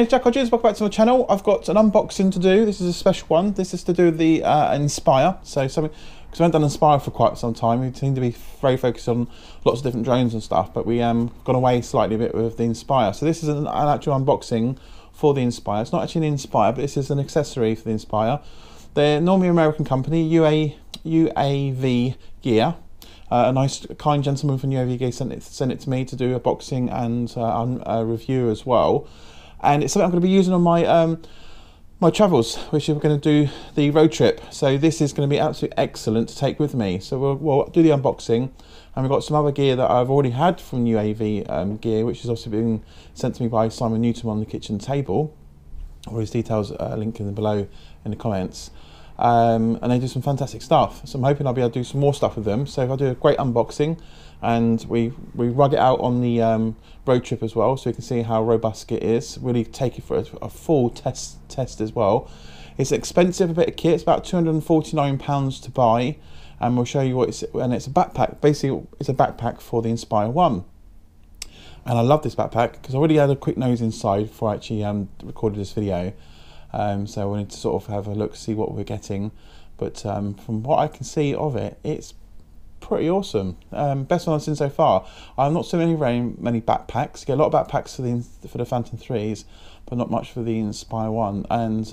name's Jack Hodges, welcome back to my channel. I've got an unboxing to do. This is a special one. This is to do with the Inspire. So something, because I haven't done Inspire for quite some time. We seem to be very focused on lots of different drones and stuff, but we gone away slightly a bit with the Inspire. So this is an actual unboxing for the Inspire. It's not actually an Inspire, but this is an accessory for the Inspire. They're normally an American company, UAV Gear. A nice, kind gentleman from UAV Gear sent it to me to do a boxing and a review as well. And it's something I'm going to be using on my my travels, which we're going to do the road trip. So this is going to be absolutely excellent to take with me. So we'll do the unboxing, and we've got some other gear that I've already had from UAV Gear, which has also been sent to me by Simon Newton on the kitchen table. All his details linked in below in the comments. And they do some fantastic stuff, so I'm hoping I'll be able to do some more stuff with them. So if I do a great unboxing and we rug it out on the road trip as well, so you can see how robust it is, really take it for a full test as well. It's expensive, a bit of kit. It's about £249 to buy, and we'll show you what it's, and it's a backpack. Basically it's a backpack for the Inspire 1, and I love this backpack because I already had a quick nose inside before I actually recorded this video. So I wanted to sort of have a look, see what we're getting, but from what I can see of it, it's pretty awesome. Best one I've seen so far. I've not seen many backpacks. You get a lot of backpacks for the Phantom 3s, but not much for the Inspire 1. And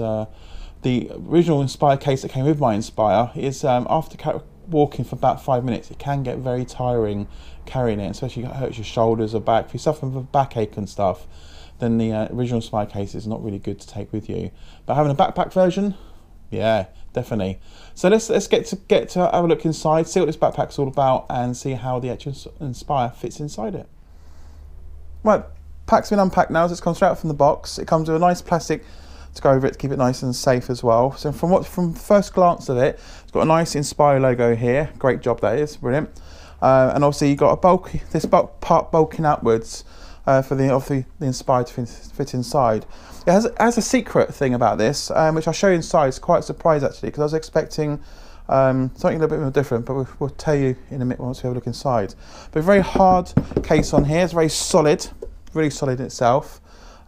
the original Inspire case that came with my Inspire is after walking for about 5 minutes, it can get very tiring carrying it, especially if it hurts your shoulders or back. If you're suffering from backache and stuff, then the original Inspire case is not really good to take with you. But having a backpack version, yeah, definitely. So let's get to have a look inside, see what this backpack's all about, and see how the actual Inspire fits inside it. Right, pack's been unpacked now, so it's come straight out from the box. It comes with a nice plastic to go over it to keep it nice and safe as well. So from first glance of it, it's got a nice Inspire logo here. Great job, that is, brilliant. And obviously you've got this part bulking outwards. For the Inspire to fit inside. It has a secret thing about this, which I'll show you inside. It's quite a surprise actually, because I was expecting something a little bit more different, but we'll tell you in a minute once we have a look inside. But a very hard case on here. It's very solid, really solid in itself.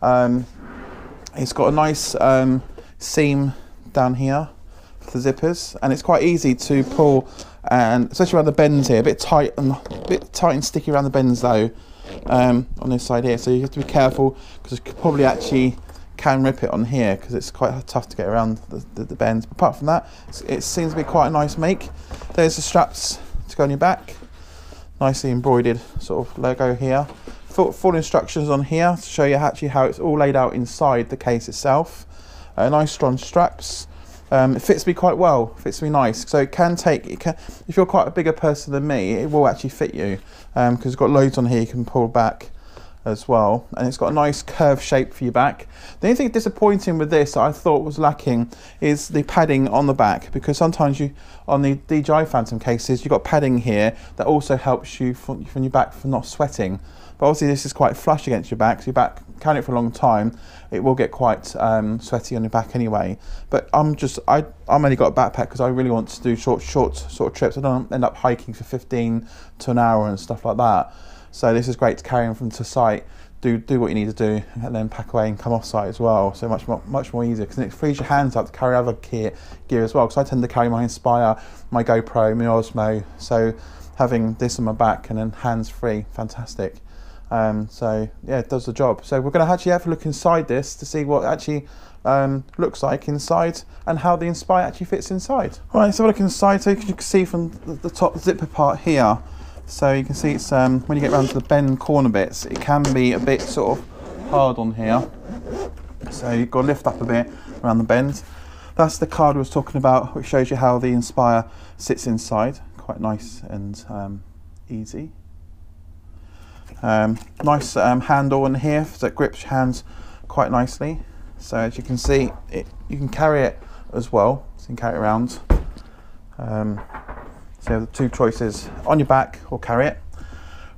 It's got a nice seam down here for the zippers, and it's quite easy to pull, and especially around the bends here. A bit tight and sticky around the bends though. On this side here, so you have to be careful because you probably actually can rip it on here because it's quite tough to get around the bends. But apart from that, it seems to be quite a nice make. There's the straps to go on your back, nicely embroidered sort of logo here. Full instructions on here to show you actually how it's all laid out inside the case itself. Nice strong straps. It fits me quite well, fits me nice, so it can, if you're quite a bigger person than me, it will actually fit you, because it's got loads on here you can pull back as well, and it's got a nice curved shape for your back. The only thing disappointing with this I thought was lacking is the padding on the back, because sometimes on the DJI Phantom cases you've got padding here that also helps you from your back from not sweating. But obviously this is quite flush against your back, so your back, carrying it for a long time, it will get quite sweaty on your back anyway. But I'm only got a backpack because I really want to do short sort of trips. I don't end up hiking for 15 to an hour and stuff like that. So this is great to carry on from to site, do what you need to do, and then pack away and come off site as well. So much more easier, because it frees your hands up to carry other gear as well. Because I tend to carry my Inspire, my GoPro, my Osmo. So having this on my back and then hands free, fantastic. So yeah, it does the job. So we're going to actually have a look inside this to see what it actually looks like inside and how the Inspire actually fits inside. All right, so we'll look inside. So you can see from the top zipper part here. So you can see it's when you get around to the bend corner bits, it can be a bit sort of hard on here. So you've got to lift up a bit around the bend. That's the card I was talking about, which shows you how the Inspire sits inside. Quite nice and easy. Nice handle in here so it grips your hands quite nicely. So as you can see, you can carry it as well, so you can carry it around. So you have the two choices, on your back or carry it.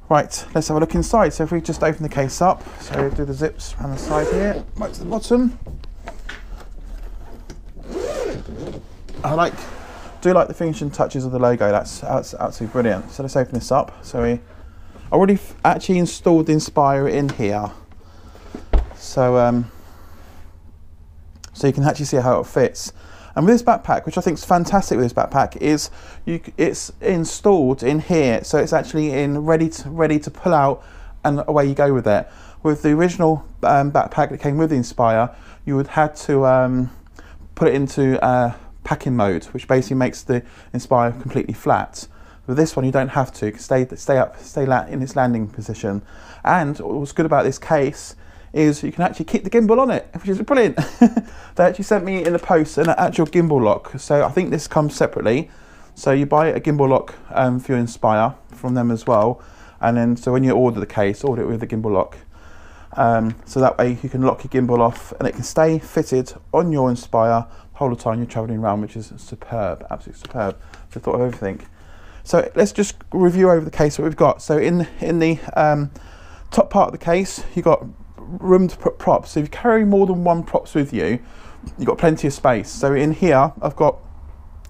Right, let's have a look inside. So if we just open the case up, so do the zips around the side here, right to the bottom. I do like the finishing touches of the logo. That's absolutely brilliant. So let's open this up. So I already actually installed the Inspire in here. So so you can actually see how it fits. And with this backpack, which I think is fantastic with this backpack, is it's installed in here, so it's actually ready to pull out, and away you go with it. With the original backpack that came with the Inspire, you would have to put it into packing mode, which basically makes the Inspire completely flat. With this one, you don't have to. Stay in its landing position. And what's good about this case is you can actually keep the gimbal on it, which is brilliant. They actually sent me in the post an actual gimbal lock. So I think this comes separately. So you buy a gimbal lock for your Inspire from them as well. And then, so when you order the case, order it with the gimbal lock. So that way you can lock your gimbal off and it can stay fitted on your Inspire the whole of the time you're traveling around, which is superb, absolutely superb. So I thought of everything. So let's just review over the case what we've got. So in the top part of the case, you've got room to put props. So if you carry more than one props with you, you've got plenty of space. So in here, I've got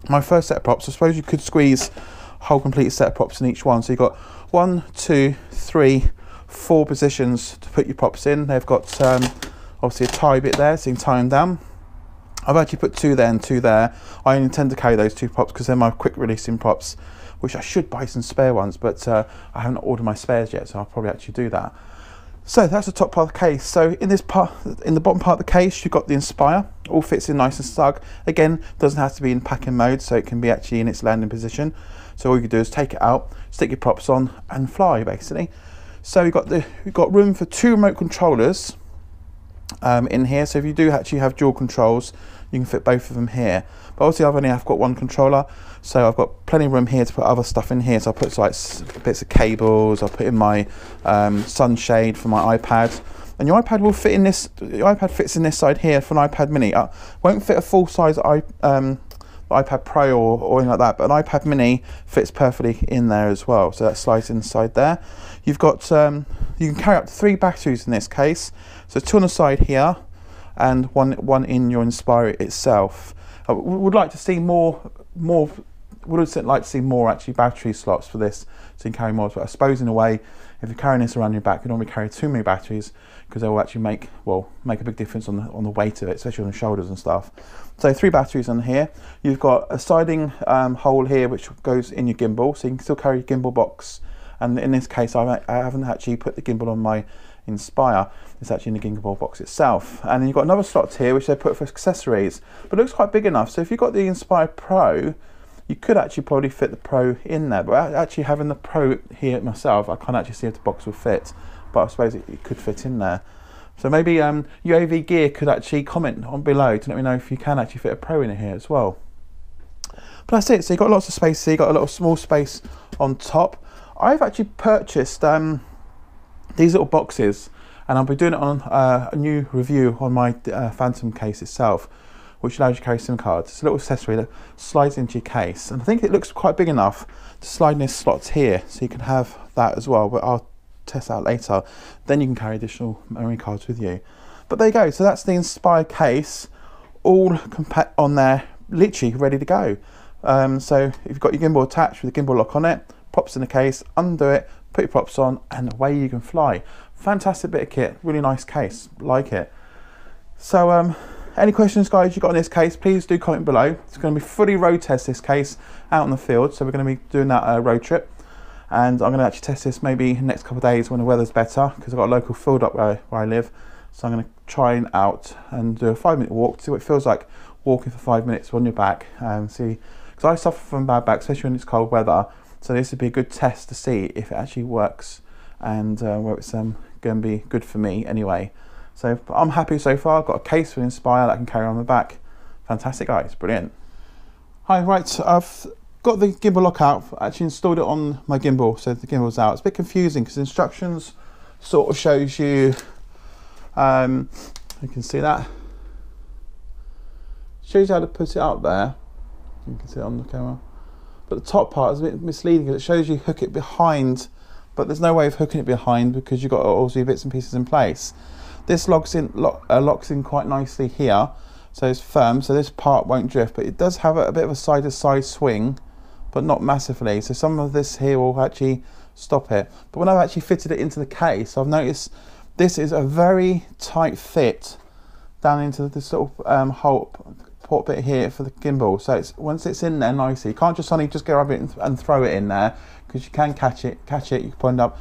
my first set of props. I suppose you could squeeze a whole complete set of props in each one. So you've got 1, 2, 3, 4 positions to put your props in. They've got obviously a tie bit there, so you can tie them down. I've actually put 2 there and 2 there. I intend to carry those 2 props because they're my quick releasing props, which I should buy some spare ones, but I haven't ordered my spares yet, so I'll probably actually do that. So that's the top part of the case. So in this part, in the bottom part of the case, you've got the Inspire, all fits in nice and snug. Again, doesn't have to be in packing mode, so it can be actually in its landing position. So all you can do is take it out, stick your props on, and fly basically. So we've got room for 2 remote controllers in here. So if you do actually have dual controls, you can fit both of them here. But obviously I've got 1 controller, so I've got plenty of room here to put other stuff in here. So I'll put like bits of cables, I'll put in my sunshade for my iPad. And your iPad will fit in this, your iPad fits in this side here for an iPad mini. Won't fit a full size iPad Pro or anything like that, but an iPad mini fits perfectly in there as well. So that slides inside there. You've got, you can carry up to 3 batteries in this case. So 2 on the side here, and one in your Inspire itself. I would like to see more actually battery slots for this, so you can carry more. But I suppose in a way, if you're carrying this around your back, you don't want to carry too many batteries because they will actually make a big difference on the weight of it, especially on the shoulders and stuff. So 3 batteries on here. You've got a sliding hole here which goes in your gimbal, so you can still carry your gimbal box. And in this case, I haven't actually put the gimbal on my Inspire. It's actually in the gimbal box itself. And then you've got another slot here which they put for accessories, but it looks quite big enough. So if you've got the Inspire Pro, you could actually probably fit the Pro in there. But actually having the Pro here myself, I can't actually see if the box will fit, but I suppose it could fit in there. So maybe UAV Gear could actually comment on below to let me know if you can actually fit a Pro in here as well. But that's it. So you've got lots of space here. You've got a little small space on top. I've actually purchased these little boxes, and I'll be doing it on a new review on my Phantom case itself, which allows you to carry SIM cards. It's a little accessory that slides into your case, and I think it looks quite big enough to slide in this slots here, so you can have that as well, but I'll test that out later. Then you can carry additional memory cards with you. But there you go, so that's the Inspire case, all compact on there, literally ready to go. So if you've got your gimbal attached with a gimbal lock on it, props in the case, undo it, put your props on, and away you can fly. Fantastic bit of kit, really nice case, like it. So any questions guys you got on this case, please do comment below. It's going to be fully road test this case out in the field, so we're going to be doing that road trip, and I'm going to actually test this maybe in the next couple of days when the weather's better, because I've got a local field up where I live. So I'm going to try and out and do a 5-minute walk to see what it feels like walking for 5 minutes on your back, and see, because I suffer from bad back, especially when it's cold weather. So this would be a good test to see if it actually works, and whether it's going to be good for me anyway. So I'm happy so far. I've got a case for Inspire that I can carry on the back. Fantastic guys, brilliant. Hi, right, I've got the gimbal lock out. I actually installed it on my gimbal, so the gimbal's out. It's a bit confusing because the instructions sort of shows you, you can see that. Shows you how to put it up there. You can see it on the camera. But the top part is a bit misleading because it shows you hook it behind, but there's no way of hooking it behind because you've got all your bits and pieces in place. This locks in quite nicely here, so it's firm, so this part won't drift, but it does have a bit of a side-to-side swing, but not massively, so some of this here will actually stop it. But when I've actually fitted it into the case, I've noticed this is a very tight fit down into this little hole port bit here for the gimbal. So it's once it's in there nicely, you can't just suddenly just grab it and throw it in there, because you can catch it. You can end up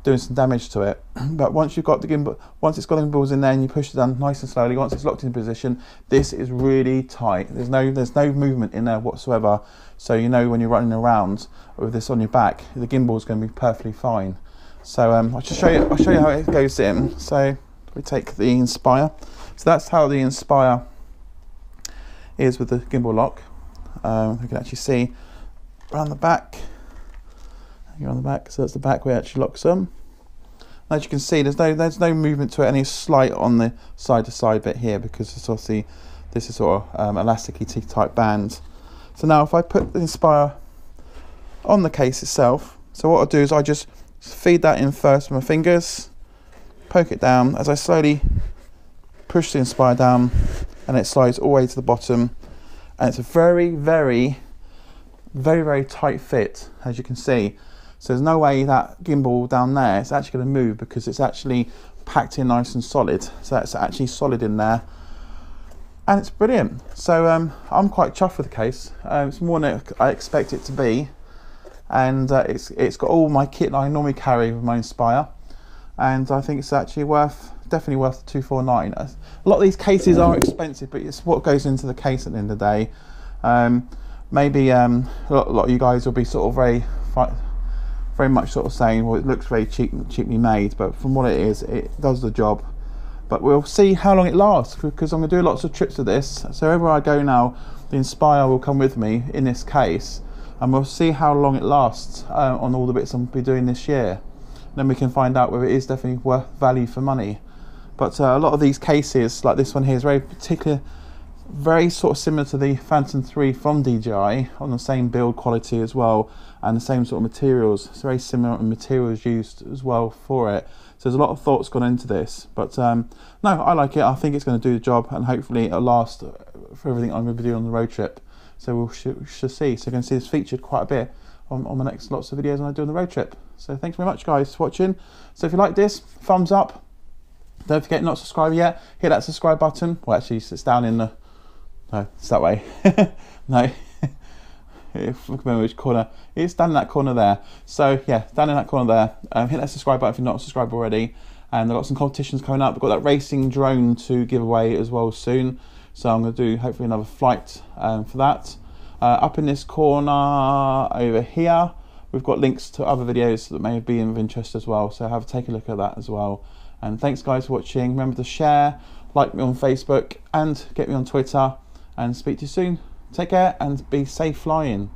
doing some damage to it. But once you've got the gimbal, once it's got the gimbals in there and you push it down nice and slowly, once it's locked in position, this is really tight. There's no movement in there whatsoever. So you know when you're running around with this on your back, the gimbal is going to be perfectly fine. So I'll show you how it goes in. So we take the Inspire. So that's how the Inspire is with the gimbal lock. You can actually see around the back. You're on the back, so that's the back where it actually locks them. As you can see, there's no movement to it, any slight on the side to side bit here, because it's obviously this is sort of elasticy type band. So now if I put the Inspire on the case itself, so what I'll do is I just feed that in first with my fingers, poke it down as I slowly push the Inspire down, and it slides all the way to the bottom, and it's a very, very, very, very tight fit, as you can see. So there's no way that gimbal down there is actually going to move, because it's actually packed in nice and solid. So that's actually solid in there, and it's brilliant. So I'm quite chuffed with the case. It's more than I expect it to be, and it's got all my kit that I normally carry with my Inspire, and I think it's actually definitely worth the $249. A lot of these cases are expensive, but it's what goes into the case at the end of the day. Maybe a lot of you guys will be sort of very much sort of saying, well, it looks very cheaply made, but from what it is, it does the job. But we'll see how long it lasts, because I'm going to do lots of trips with this. So wherever I go now, the Inspire will come with me in this case, and we'll see how long it lasts on all the bits I'm going to be doing this year. Then we can find out whether it is definitely worth value for money. But a lot of these cases, like this one here, is very sort of similar to the Phantom 3 from DJI, on the same build quality as well, and the same sort of materials. It's very similar materials used as well for it. So there's a lot of thoughts gone into this, but no, I like it. I think it's going to do the job, and hopefully it'll last for everything I'm going to be doing on the road trip. So we should see. So you're going to see this featured quite a bit on my next lots of videos when I do on the road trip. So thanks very much, guys, for watching. So if you like this, thumbs up. Don't forget, not subscribed yet, hit that subscribe button. Well, actually it's down in the, no, it's that way. No, look at which corner. It's down in that corner there. So yeah, down in that corner there. Hit that subscribe button if you're not subscribed already. And I've got some competitions coming up. I've got that racing drone to give away as well soon. So I'm going to do hopefully another flight for that. Up in this corner over here, we've got links to other videos that may be of interest as well. So take a look at that as well. And thanks guys for watching. Remember to share, like me on Facebook, and get me on Twitter. And speak to you soon. Take care and be safe flying.